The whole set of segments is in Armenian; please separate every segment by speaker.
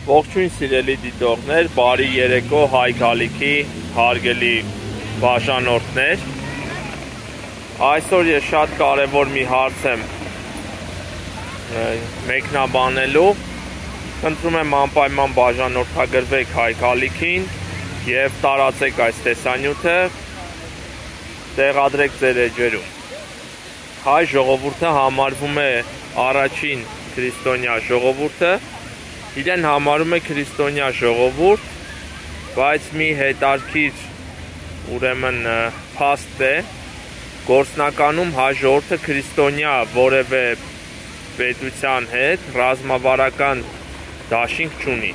Speaker 1: Ողջույն սիրելի դիտողներ, բարի երեկո հայ գալիքի հարգելի բաժանորդներ։ Այսօր ես շատ կարևոր մի հարց եմ մեկնաբանելու։ Խնդրում եմ անպայման բաժանորդագրվեք հայ գալիքին եւ տարածեք այս տեսանյութը, տեղադրեք ձեր էջերում։ Հայ ժողովուրդը համարվում է առաջին քրիստոնյա ժողովուրդը, իրեն համարում է քրիստոնյա ժողովուրդ, բայց մի հետարքիր ուրեմն փաստ է, գործնականում հայ ժողովուրդը քրիստոնյա որևէ պետության հետ ռազմավարական դաշինք չունի։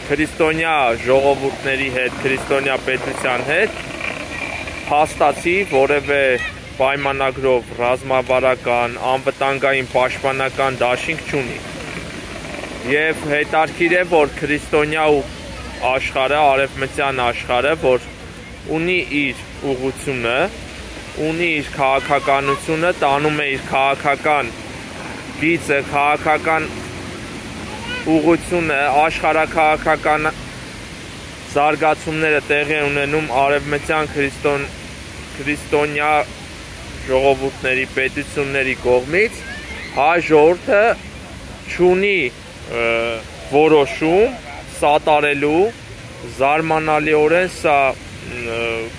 Speaker 1: Քրիստոնյա ժողովուրդների հետ, քրիստոնյա պետության հետ փաստացի որևէ պայմանագրով ռազմավարական, անվտանգային պաշտպանական դաշինք չունի։ Եվ հետարքիր է, որ քրիստոնյա աշխարհը, արևմտյան աշխարհը, որ ունի իր ուղղությունը, ունի իր քաղաքականությունը, տանում է իր քաղաքական գիծը, քաղաքական ուղղությունը, աշխարհաքաղաքական զարգացումները տեղի ունենում արևմտյան քրիստոնյա ժողովուրդների, պետությունների կողմից, հայ ժողովուրդը չունի որոշում սատարելու, զարմանալիորեն սա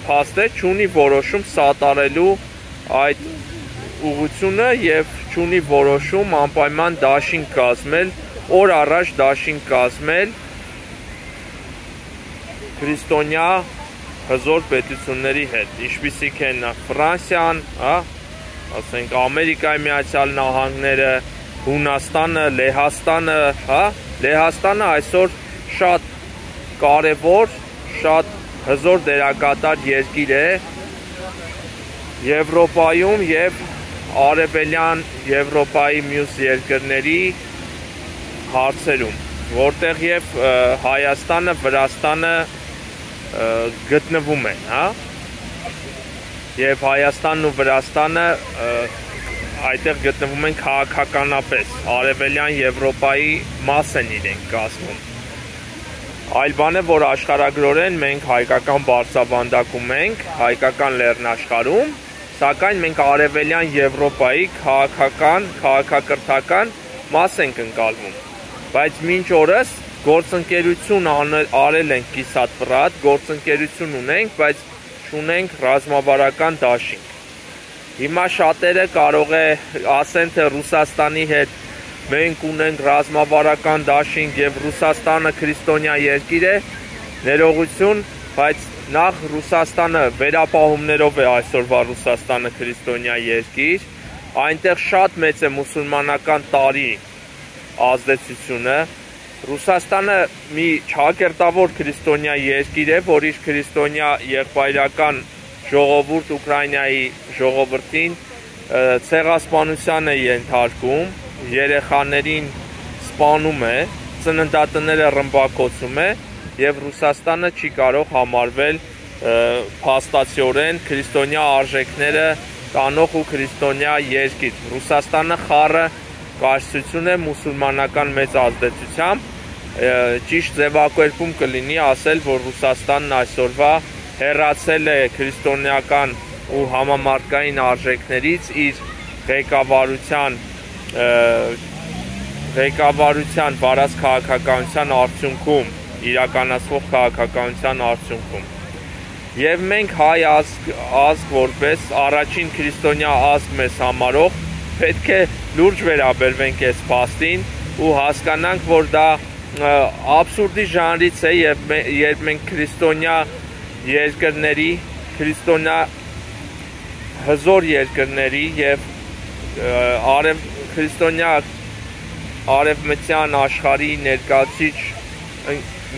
Speaker 1: փաստ է, չունի որոշում սատարելու այդ ուղղությունը եւ չունի որոշում անպայման դաշինք կազմել, օր առաջ դաշինք կազմել քրիստոնյա հզոր պետությունների հետ, ինչպիսիք են Ֆրանսիան, ասենք Ամերիկայի Միացյալ Նահանգները, Հունաստանը, Լեհաստանը, Լեհաստանը այսօր շատ կարևոր, շատ հզոր դերակատար երկիր է Եվրոպայում եւ արևելյան Եվրոպայի մյուս երկրների հարցերում, որտեղ եւ Հայաստանը, Վրաստանը գտնվում են, եւ Հայաստանն ու Վրաստանը այդտեղ գտնվում են քաղաքականապես, արևելյան Եվրոպայի մաս են իրենք կազմում։ Այլ բան է, որ աշխարհագրորեն մենք հայկական բարձրավանդակում ենք, հայկական լեռնաշխարհում, սակայն մենք արևելյան Եվրոպայի քաղաքակրթական մաս ենք ընկալվում։ Բայց մինչ օրս գործընկերություն արել ենք կիսատ-պռատ, գործընկերություն ունենք, բայց չունենք ռազմավարական դաշինք։ Հիմա շատերը կարող է ասեն, թե Ռուսաստանի հետ մենք ունենք ռազմավարական դաշինք եւ Ռուսաստանը քրիստոնյա երկիր է, ներողություն, բայց նախ Ռուսաստանը վերապահումներով է այսօրվա Ռուսաստանը քրիստոնյա երկիր, այնտեղ շատ մեծ է մուսուլմանական տարի ազդեցությունը, Ռուսաստանը մի ճակերտավոր քրիստոնյա երկիր է, որ իր քրիստոնյա եղբայրական ժողովուրդ Ուկրաինայի ժողովրդին ցեղասպանության է ենթարկում, երեխաներին սպանում է, ծննդատները ռմբակոծում է եւ Ռուսաստանը չի կարող համարվել փաստացիորեն քրիստոնյա արժեքները տանող ու քրիստոնյա երկիր։ Ռուսաստանը խառը կայսրություն է մուսուլմանական մեծ ազդեցությամբ, ճիշտ ձևակերպում կլինի ասել, որ Ռուսաստանն այսօրվա հեռացել է քրիստոնեական ու համամարտկային արժեքներից իր ղեկավարության վարած քաղաքականության արդյունքում, իրականացվող քաղաքականության արդյունքում։ Եվ մենք հայ ազգ որպես առաջին քրիստոնյա ազգ մեզ համարող պետք է լուրջ վերաբերվենք այս փաստին ու հասկանանք, որ դա աբսուրդի ժանրից է, երբ մենք քրիստոնյա երկրների, քրիստոնյա հզոր երկրների եւ քրիստոնյա արևմտյան աշխարհի ներկայացիչ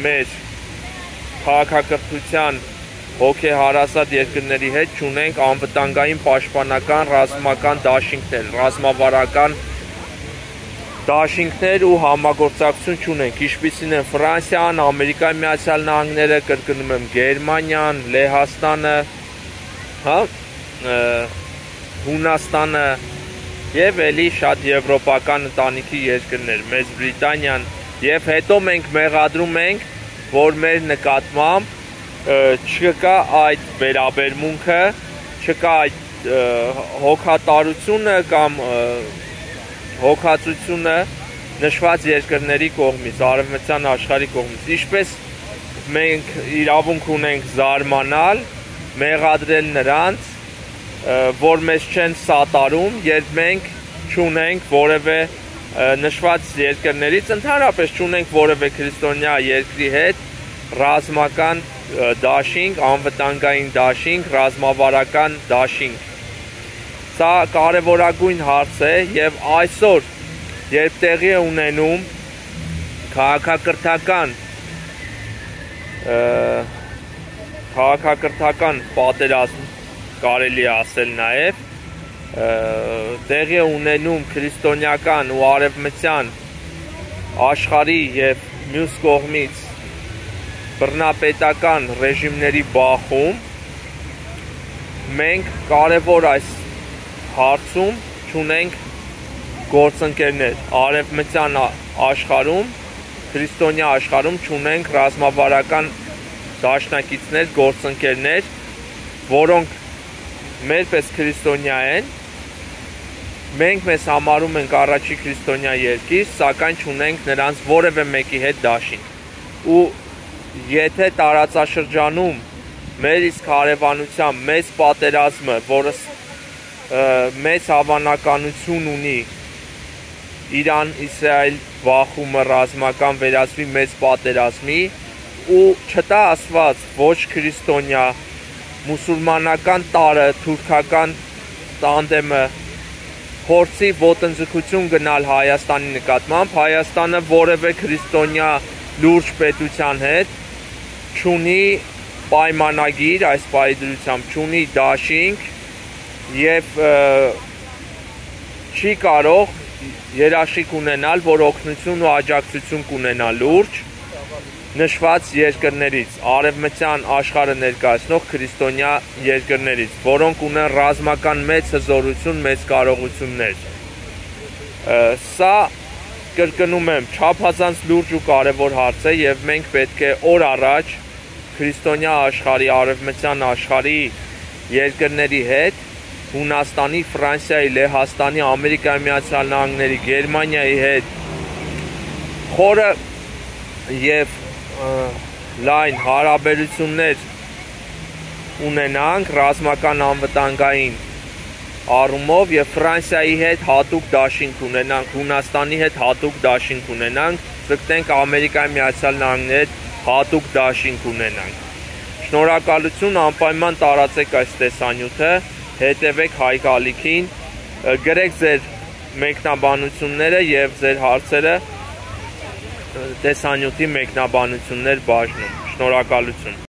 Speaker 1: մեր քաղաքակրթության հոգեհարազատ երկրների հետ չունենք անվտանգային պաշտպանական ռազմական դաշինքներ, ռազմավարական դաշինքներ ու համագործակցություն չունենք, ինչպիսին են Ֆրանսիան, Ամերիկայի Միացյալ Նահանգները, կրկնում եմ Գերմանիան, Լեհաստանը, Հունաստանը եւ էլի շատ եվրոպական ընտանիքի երկրներ, Մեծ Բրիտանիան, Եվ հետո մենք մեղադրում ենք, որ մեր նկատմամբ չկա այդ վերաբերմունքը, չկա այդ հոգատարությունը կամ հոգացությունը նշված երկրների կողմից, արևմտյան աշխարհի կողմից։ Ինչպես մենք իրավունք ունենք զարմանալ, մեղադրել նրանց, որ մեզ չեն սատարում, երբ մենք չունենք որևէ նշված երկրներից, ընդհանրապես չունենք որևէ քրիստոնյա երկրի հետ ռազմական դաշինք, անվտանգային դաշինք, ռազմավարական դաշինք։ Սա կարևորագույն հարց է եւ այսօր, երբ տեղի է ունենում քաղաքակրթական պատերազմ, կարելի է ասել նաեւ, տեղի է ունենում քրիստոնեական ու արևմտյան աշխարհի եւ մյուս կողմից բռնապետական ռեժիմների բախում, մենք կարևոր այս հարցում չունենք գործընկերներ, արևմտյան աշխարհում, քրիստոնյա աշխարհում չունենք ռազմավարական դաշնակիցներ, գործընկերներ, որոնք մեր պես քրիստոնյա են, մենք մեզ համարում ենք առաջի քրիստոնյա երկիր, սակայն չունենք նրանց որևէ մեկի հետ դաշինք։ Ու եթե տարածաշրջանում մեր իսկ հարևանությամբ մեծ պատերազմը, որը մեծ հավանականություն ունի Իրան-Իսրայել բախումը ռազմական վերածվի մեծ պատերազմի, ու չտա Աստված ոչ քրիստոնյա, մուսուլմանական տարը, թուրքական տանդեմը փորձի ոտնձգություն գնալ Հայաստանի նկատմամբ, Հայաստանը որևէ քրիստոնյա լուրջ պետության հետ չունի պայմանագիր, այս պայմանությամբ չունի դաշինք եւ չի կարող երաշխիք ունենալ, որ օգնություն ու աջակցություն կունենա լուրջ նշված երկրներից, արևմտյան աշխարհը ներկայացնող քրիստոնյա երկրներից, որոնք ունեն ռազմական մեծ հզորություն, մեծ կարողություններ։ Սա, կրկնում եմ, չափազանց լուրջ ու կարևոր հարց է եւ մենք պետք է օր առաջ քրիստոնյա աշխարհի, արևմտյան աշխարհի երկրների հետ, Հունաստանի, Ֆրանսիայի, Լեհաստանի, Ամերիկայի Միացյալ Նահանգների, Գերմանիայի հետ խորը եւ լայն հարաբերություններ ունենանք ռազմական անվտանգային առումով եւ Ֆրանսիայի հետ հատուկ դաշինք ունենանք, Հունաստանի հետ հատուկ դաշինք ունենանք, ցկտենք Ամերիկայի Միացյալ Նահանգների հետ հատուկ դաշինք ունենանք։ Շնորհակալություն, անպայման տարածեք այս տեսանյութը, հետևեք Հայք Ալիքին, գրեք ձեր մեկնաբանությունները եւ ձեր հարցերը տեսանյութի մեկնաբանություններ բաժնում։ Շնորհակալություն։